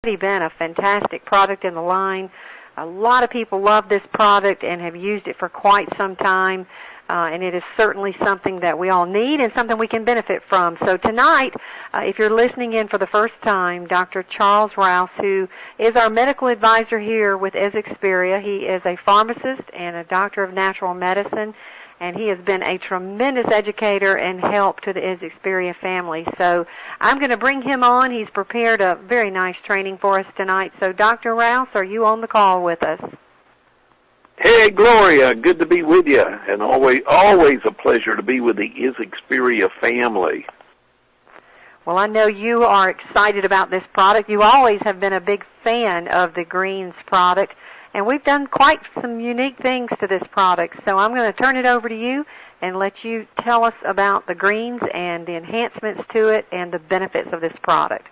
been a fantastic product in the line. A lot of people love this product and have used it for quite some time. And it is certainly something that we all need and something we can benefit from. So tonight, if you're listening in for the first time, Dr. Charles Rouse, who is our medical advisor here with isXperia, he is a pharmacist and a doctor of natural medicine, and he has been a tremendous educator and help to the isXperia family. So I'm going to bring him on. He's prepared a very nice training for us tonight. So Dr. Rouse, are you on the call with us? Hey, Gloria, good to be with you, and always a pleasure to be with the isXperia family. Well, I know you are excited about this product. You always have been a big fan of the Greens product, and we've done quite some unique things to this product. So I'm going to turn it over to you and let you tell us about the Greens and the enhancements to it and the benefits of this product.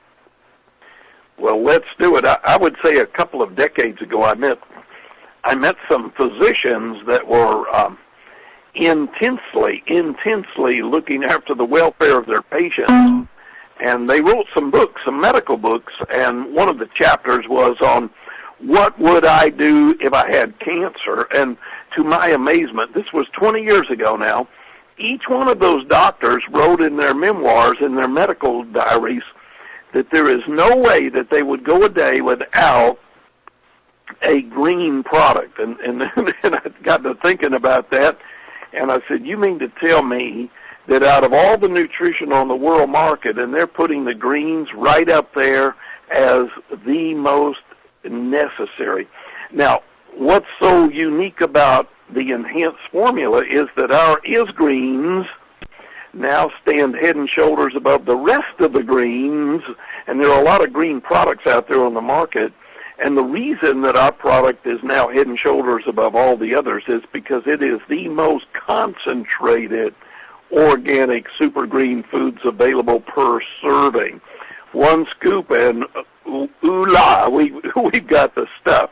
Well, let's do it. I would say a couple of decades ago I met some physicians that were intensely looking after the welfare of their patients, and they wrote some books, some medical books, and one of the chapters was on what would I do if I had cancer. And to my amazement, this was 20 years ago now, each one of those doctors wrote in their memoirs, in their medical diaries, that there is no way that they would go a day without a green product. And I got to thinking about that, and I said, you mean to tell me that out of all the nutrition on the world market, and they're putting the greens right up there as the most necessary. Now, what's so unique about the enhanced formula is that our isGreens now stand head and shoulders above the rest of the greens, and there are a lot of green products out there on the market. And the reason that our product is now head and shoulders above all the others is because it is the most concentrated organic super green foods available per serving. One scoop and ooh la, we've got the stuff.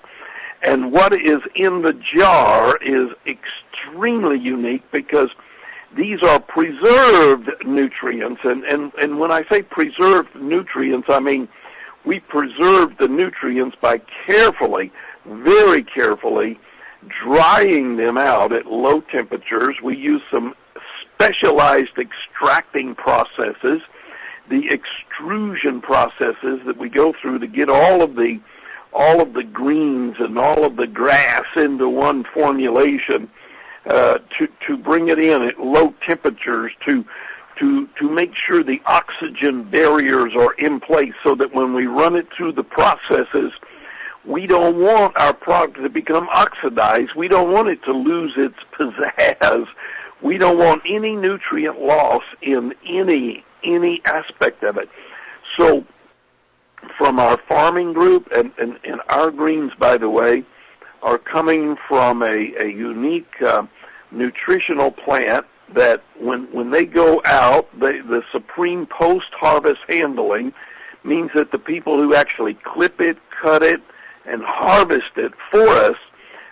And what is in the jar is extremely unique because these are preserved nutrients. And when I say preserved nutrients, I mean we preserve the nutrients by carefully, very carefully, drying them out at low temperatures. We use some specialized extracting processes, the extrusion processes that we go through to get all of the greens and all of the grass into one formulation, to bring it in at low temperatures to make sure the oxygen barriers are in place so that when we run it through the processes, we don't want our product to become oxidized. We don't want it to lose its pizzazz. We don't want any nutrient loss in any aspect of it. So from our farming group, and our greens, by the way, are coming from a unique nutritional plant that when they go out, the supreme post-harvest handling means that the people who actually clip it, cut it, and harvest it for us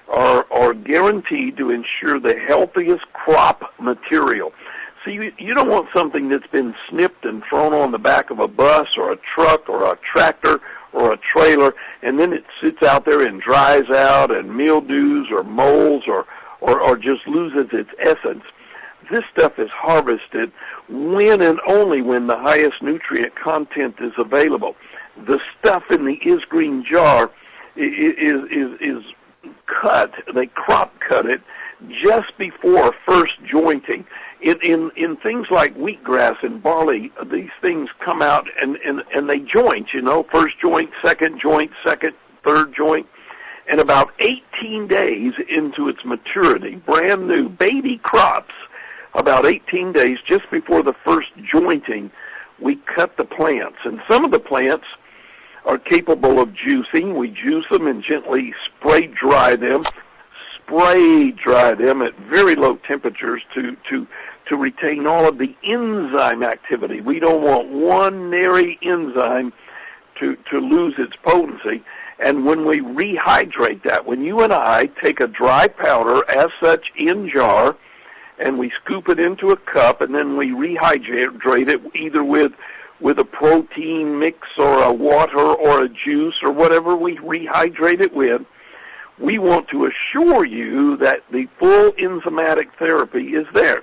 are guaranteed to ensure the healthiest crop material. So you don't want something that's been snipped and thrown on the back of a bus or a truck or a tractor or a trailer, and then it sits out there and dries out and mildews or molds or just loses its essence. This stuff is harvested when and only when the highest nutrient content is available. The stuff in the isGreen jar is cut. They crop cut it just before first jointing. In things like wheatgrass and barley, these things come out and they joint, first joint, second, third joint. And about 18 days into its maturity, brand new baby crops, about 18 days just before the first jointing, we cut the plants. And some of the plants are capable of juicing. We juice them and gently spray dry them at very low temperatures to retain all of the enzyme activity. We don't want one nary enzyme to lose its potency. And when we rehydrate that, when you and I take a dry powder as such in jar and we scoop it into a cup and then we rehydrate it either with with a protein mix or a water or a juice or whatever we rehydrate it with. We want to assure you that the full enzymatic therapy is there.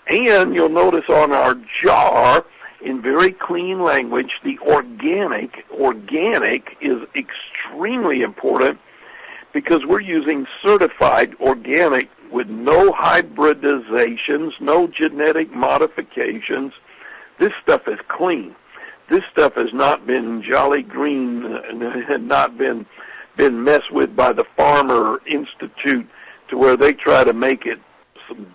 And you'll notice on our jar, in very clean language, the organic is extremely important because we're using certified organic with no hybridizations, no genetic modifications. This stuff is clean. This stuff has not been jolly green and had not been messed with by the Farmer Institute to where they try to make it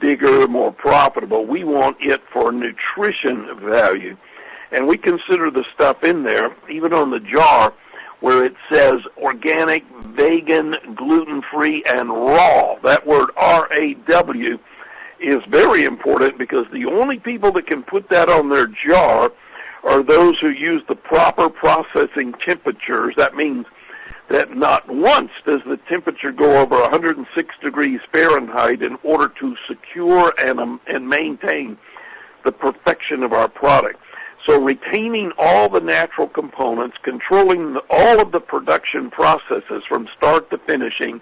bigger, more profitable. We want it for nutrition value. And we consider the stuff in there, even on the jar, where it says organic, vegan, gluten-free, and raw. That word R-A-W is very important because the only people that can put that on their jar are those who use the proper processing temperatures. That means that not once does the temperature go over 106 degrees Fahrenheit in order to secure and maintain the perfection of our product. So retaining all the natural components, controlling all of the production processes from start to finishing,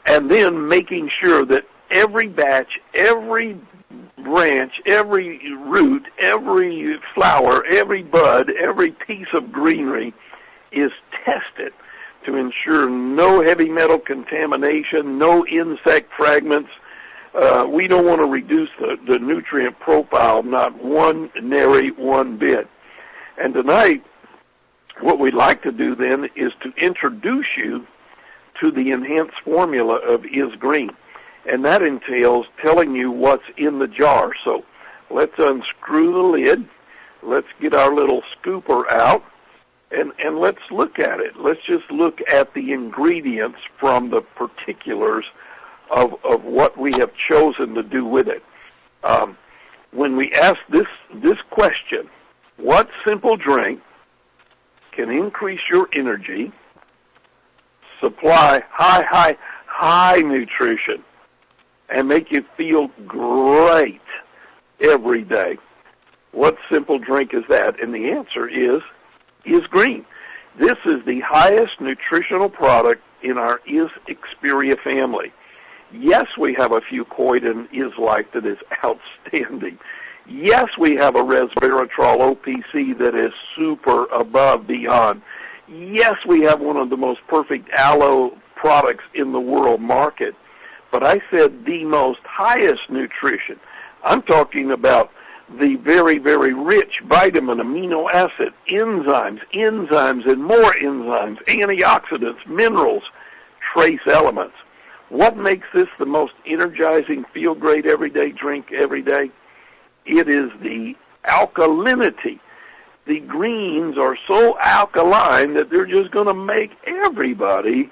and then making sure that every batch, every branch, every root, every flower, every bud, every piece of greenery is tested to ensure no heavy metal contamination, no insect fragments. We don't want to reduce the nutrient profile, not one bit. And tonight, what we'd like to do then is to introduce you to the enhanced formula of isGreens. And that entails telling you what's in the jar. So let's unscrew the lid. Let's get our little scooper out. And let's look at it. Let's just look at the ingredients from the particulars of what we have chosen to do with it. When we ask this question, what simple drink can increase your energy, supply high nutrition, and make you feel great every day? What simple drink is that? And the answer is isGreens. This is the highest nutritional product in our isXperia family. Yes, we have a fucoid Is-Life that is outstanding. Yes, we have a resveratrol OPC that is super above beyond. Yes, we have one of the most perfect aloe products in the world market. But I said the most highest nutrition. I'm talking about the very, very rich vitamin, amino acid, enzymes, and more enzymes, antioxidants, minerals, trace elements. What makes this the most energizing, feel-great, everyday drink every day? It is the alkalinity. The greens are so alkaline that they're just going to make everybody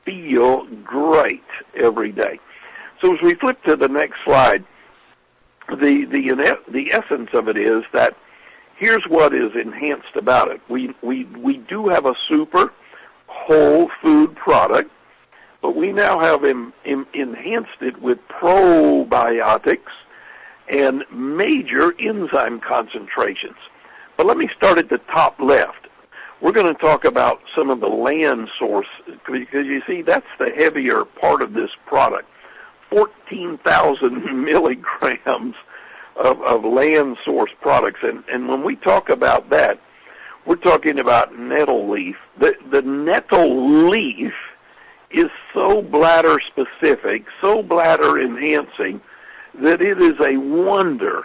feel great every day. So as we flip to the next slide, the essence of it is that here's what is enhanced about it. We do have a super whole food product, but we now have enhanced it with probiotics and major enzyme concentrations. But let me start at the top left. We're going to talk about some of the land source, because you see that's the heavier part of this product. 14,000 milligrams of land source products. And when we talk about that, we're talking about nettle leaf. The nettle leaf is so bladder specific, so bladder enhancing, that it is a wonder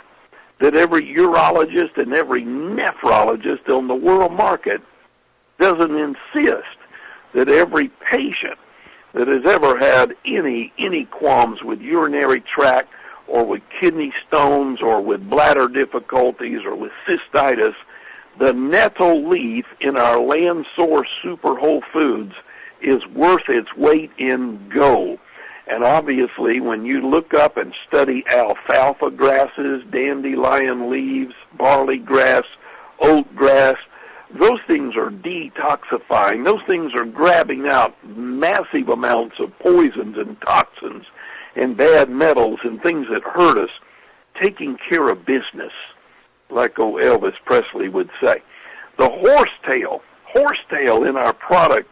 that every urologist and every nephrologist on the world market doesn't insist that every patient that has ever had any qualms with urinary tract or with kidney stones or with bladder difficulties or with cystitis, the nettle leaf in our land source super whole foods is worth its weight in gold. And obviously, when you look up and study alfalfa grasses, dandelion leaves, barley grass, oat grass, those things are detoxifying. Those things are grabbing out massive amounts of poisons and toxins and bad metals and things that hurt us, taking care of business. like old Elvis Presley would say. The horsetail in our product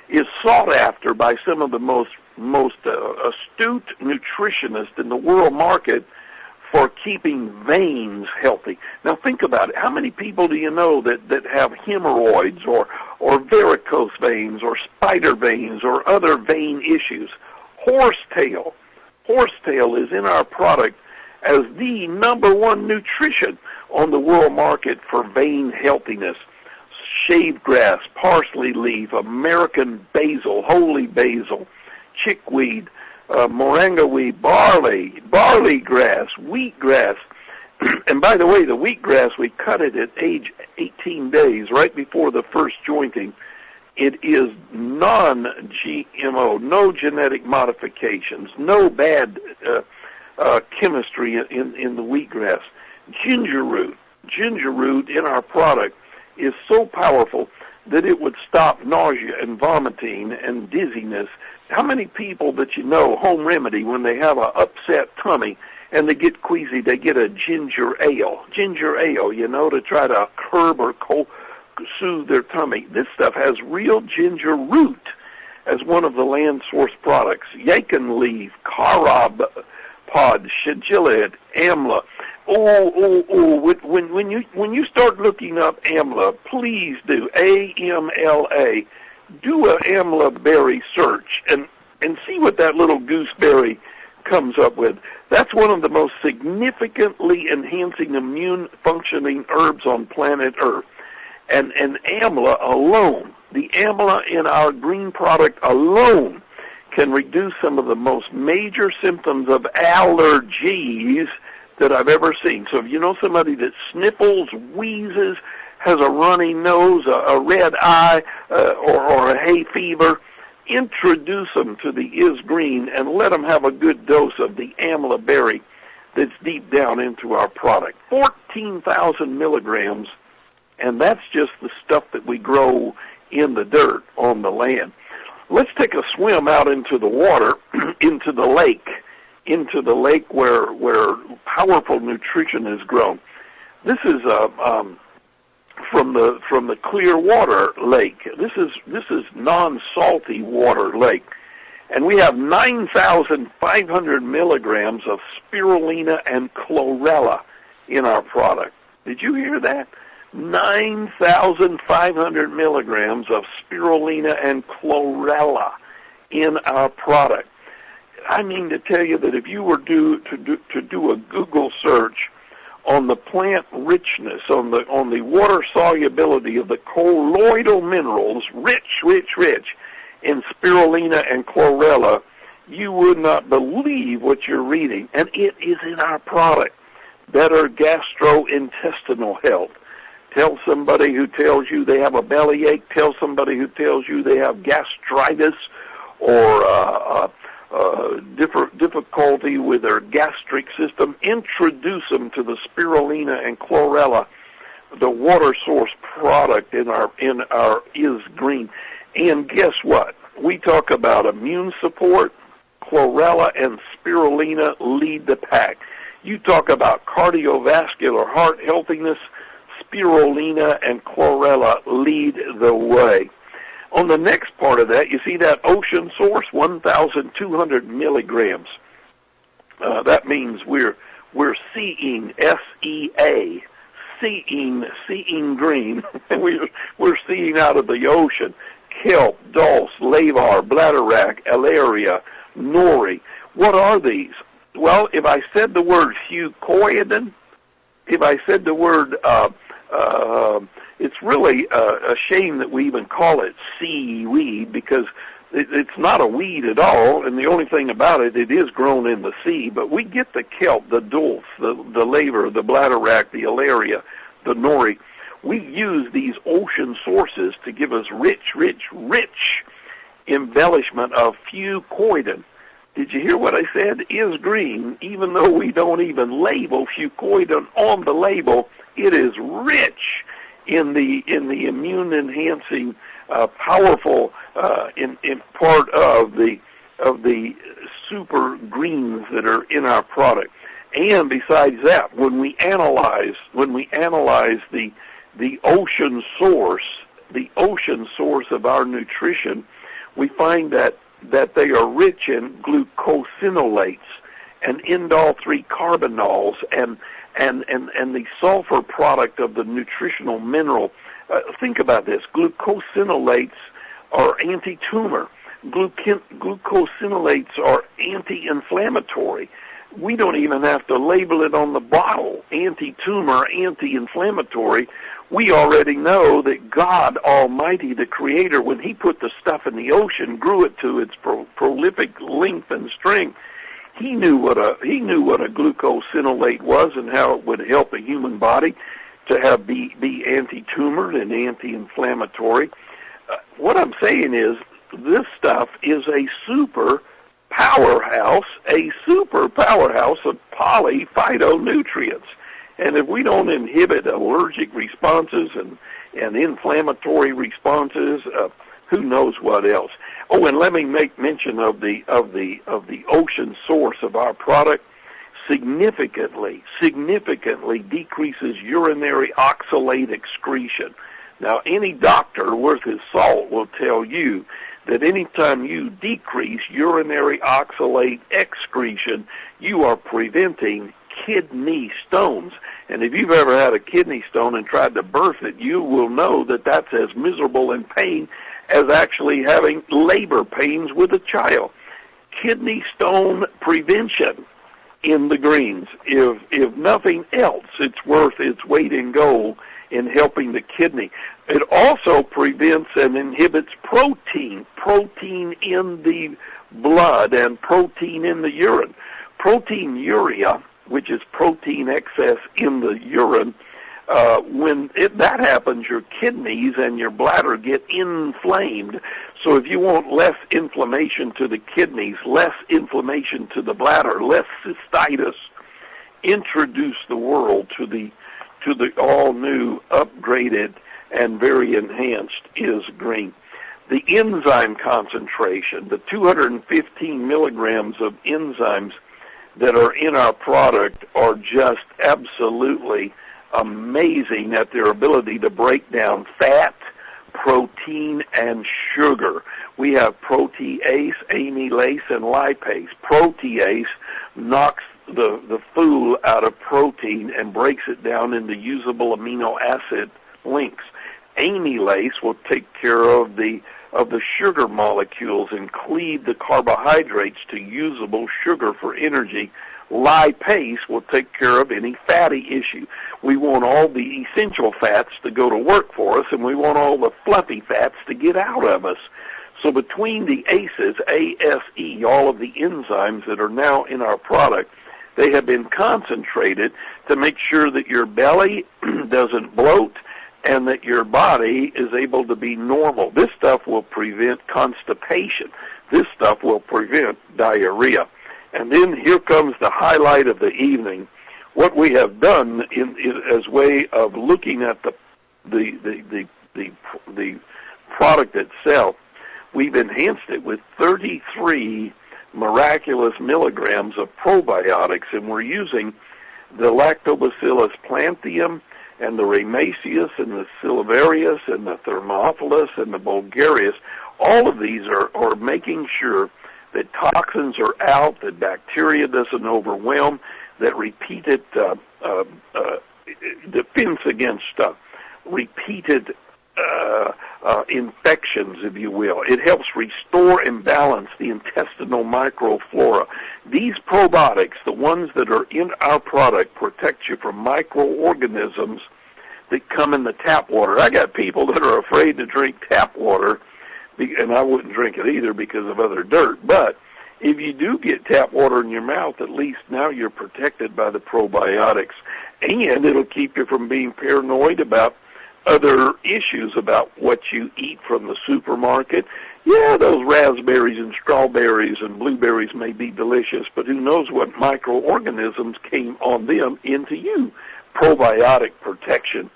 is sought after by some of the most astute nutritionists in the world market for keeping veins healthy. Now think about it. How many people do you know that have hemorrhoids or varicose veins or spider veins or other vein issues? Horsetail is in our product as the number one nutrition on the world market for vein healthiness. Shaved grass, parsley leaf, American basil, holy basil, chickweed, moringa weed, barley grass, wheatgrass. And by the way, the wheatgrass, we cut it at age 18 days, right before the first jointing. It is non-GMO, no genetic modifications, no bad chemistry in the wheatgrass. Ginger root in our product is so powerful that it would stop nausea and vomiting and dizziness. How many people that you know, home remedy, when they have an upset tummy and they get queasy, they get a ginger ale, to try to curb or soothe their tummy. This stuff has real ginger root as one of the land source products. Yacon leaf, carob pod, shigella, amla. When you start looking up amla, please do AMLA. Do a amla berry search and see what that little gooseberry comes up with. That's one of the most significantly enhancing immune functioning herbs on planet Earth. And amla alone, the amla in our green product alone, can reduce some of the most major symptoms of allergies that I've ever seen. So if you know somebody that sniffles, wheezes, has a runny nose, a red eye, or a hay fever, introduce them to the isGreen and let them have a good dose of the amla berry that's deep down into our product. 14,000 milligrams, and that's just the stuff that we grow in the dirt on the land. Let's take a swim out into the water, into the lake where powerful nutrition is grown. This is from the clear water lake. This is non-salty water lake, and we have 9,500 milligrams of spirulina and chlorella in our product. Did you hear that? 9,500 milligrams of spirulina and chlorella in our product. I mean to tell you that if you were to do a Google search on the plant richness, on the water solubility of the colloidal minerals, rich in spirulina and chlorella, you would not believe what you're reading. And it is in our product. Better gastrointestinal health. Tell somebody who tells you they have a bellyache. Tell somebody who tells you they have gastritis or difficulty with their gastric system. Introduce them to the spirulina and chlorella, the water source product in our isGreen. And guess what? We talk about immune support. Chlorella and spirulina lead the pack. You talk about cardiovascular heart healthiness. Spirulina and chlorella lead the way. On the next part of that, you see that ocean source, 1,200 milligrams. That means we're seeing, S-E-A, seeing green. We're seeing out of the ocean kelp, dulse, lavar, bladderwrack, alaria, nori. What are these? Well, if I said the word fucoidan, if I said the word it's really a shame that we even call it seaweed, because it's not a weed at all, and the only thing about it, it is grown in the sea. But we get the kelp, the dulse, the laver, the bladderwrack, the alaria, the nori. We use these ocean sources to give us rich embellishment of fucoidan. Did you hear what I said? isGreen, even though we don't even label fucoidan on the label, it is rich in the immune enhancing, powerful in part of the super greens that are in our product. And besides that, when we analyze the ocean source of our nutrition, we find that they are rich in glucosinolates and indole-3 carbanols and the sulfur product of the nutritional mineral. Think about this. Glucosinolates are anti-tumor. Glucosinolates are anti-inflammatory. We don't even have to label it on the bottle, anti-tumor, anti-inflammatory. We already know that God Almighty, the Creator, when He put the stuff in the ocean, grew it to its prolific length and strength. He knew what a glucosinolate was and how it would help a human body to be anti-tumor and anti-inflammatory. What I'm saying is, this stuff is a super powerhouse of polyphytonutrients. And if we don't inhibit allergic responses and inflammatory responses, who knows what else? Oh, and let me make mention of the ocean source of our product. Significantly decreases urinary oxalate excretion. Now, any doctor worth his salt will tell you that anytime you decrease urinary oxalate excretion, you are preventing kidney stones. And if you've ever had a kidney stone and tried to birth it, you will know that that's as miserable in pain as actually having labor pains with a child. Kidney stone prevention in the greens. If nothing else, it's worth its weight in gold in helping the kidney. It also prevents and inhibits protein in the blood and protein in the urine. Proteinuria, which is protein excess in the urine, when that happens, your kidneys and your bladder get inflamed. So if you want less inflammation to the kidneys, less inflammation to the bladder, less cystitis, introduce the world to the all-new, upgraded, and very enhanced isGreens. The enzyme concentration, the 215 milligrams of enzymes that are in our product are just absolutely amazing at their ability to break down fat, protein, and sugar. We have protease, amylase, and lipase. Protease knocks the fool out of protein and breaks it down into usable amino acid links. Amylase will take care of the sugar molecules and cleave the carbohydrates to usable sugar for energy. Lipase will take care of any fatty issue. We want all the essential fats to go to work for us, and we want all the fluffy fats to get out of us. So between the ACEs, ASE, all of the enzymes that are now in our product, they have been concentrated to make sure that your belly doesn't bloat and that your body is able to be normal. This stuff will prevent constipation. This stuff will prevent diarrhea. And then here comes the highlight of the evening. What we have done as way of looking at the product itself, we've enhanced it with 33 miraculous milligrams of probiotics, and we're using the Lactobacillus plantium and the Ramaceus and the Silvarius and the Thermophilus and the Bulgarius. All of these are making sure that toxins are out, that bacteria doesn't overwhelm, that repeated defense against repeated infections, if you will. It helps restore and balance the intestinal microflora. These probiotics, the ones that are in our product, protect you from microorganisms that come in the tap water. I got people that are afraid to drink tap water, and I wouldn't drink it either because of other dirt. But if you do get tap water in your mouth, at least now you're protected by the probiotics, and it'll keep you from being paranoid about other issues about what you eat from the supermarket. Yeah, those raspberries and strawberries and blueberries may be delicious, but who knows what microorganisms came on them into you. Probiotic protection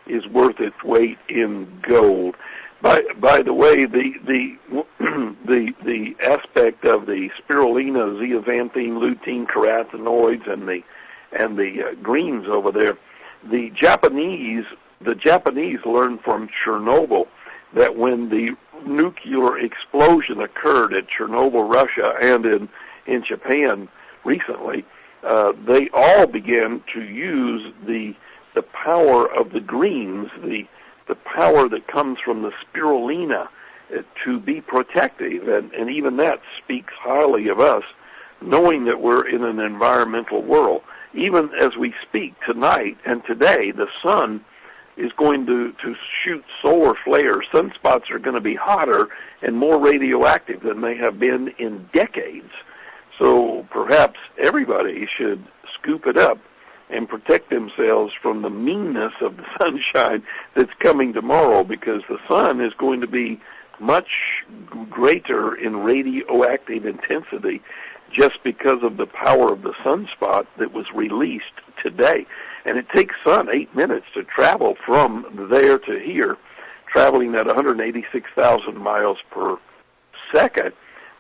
is worth its weight in gold. By the way, the aspect of the the spirulina, zeaxanthin, lutein, carotenoids, and the greens over there. The Japanese learned from Chernobyl that when the nuclear explosion occurred at Chernobyl, Russia, and in Japan recently, they all began to use the power of the greens, the power that comes from the spirulina, to be protective, and even that speaks highly of us, knowing that we're in an environmental world. Even as we speak tonight and today, the sun is going to shoot solar flares. Sunspots are going to be hotter and more radioactive than they have been in decades. So perhaps everybody should scoop it up and protect themselves from the meanness of the sunshine that's coming tomorrow, because the sun is going to be much greater in radioactive intensity just because of the power of the sunspot that was released today. And it takes sun 8 minutes to travel from there to here, traveling at 186,000 miles per second,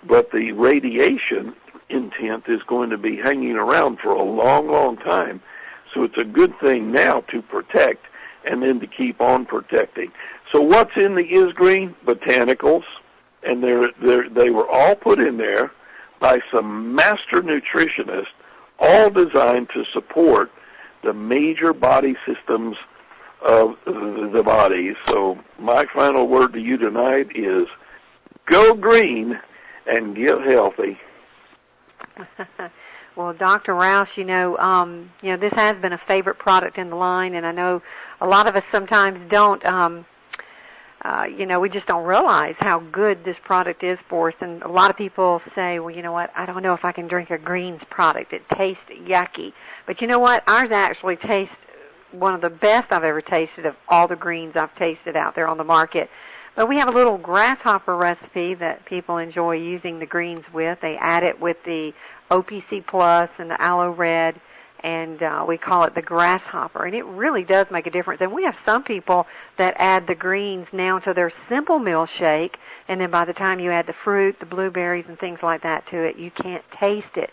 but the radiation intent is going to be hanging around for a long, long time. So it's a good thing now to protect and then to keep on protecting. So what's in the isGreen? Botanicals, and they were all put in there by some master nutritionists, all designed to support the major body systems of the body. So my final word to you tonight is go green and get healthy. Well, Dr. Rouse, this has been a favorite product in the line, and I know a lot of us sometimes don't, we just don't realize how good this product is for us. And a lot of people say, well, you know what, I don't know if I can drink a greens product. It tastes yucky. But you know what? Ours actually tastes one of the best I've ever tasted of all the greens I've tasted out there on the market. But we have a little grasshopper recipe that people enjoy using the greens with. They add it with the OPC Plus and the Aloe Red, and we call it the grasshopper. And it really does make a difference. And we have some people that add the greens now to their simple meal shake, and then by the time you add the fruit, the blueberries, and things like that to it, you can't taste it.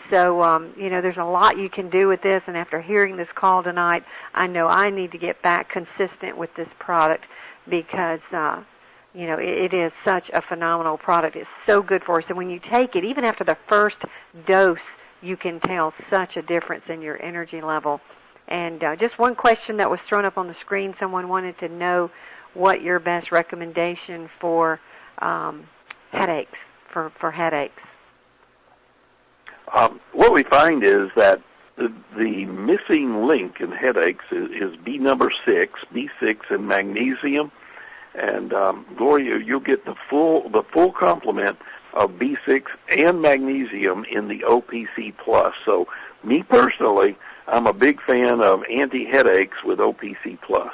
So, there's a lot you can do with this, and after hearing this call tonight, I know I need to get back consistent with this product because, it is such a phenomenal product. It's so good for us. And when you take it, even after the first dose, you can tell such a difference in your energy level. And just one question that was thrown up on the screen, someone wanted to know what your best recommendation for headaches, for headaches. What we find is that the missing link in headaches is B6, B6 and magnesium. And Gloria, you'll get the full complement of B6 and magnesium in the OPC Plus. So me personally, I'm a big fan of anti-headaches with OPC Plus.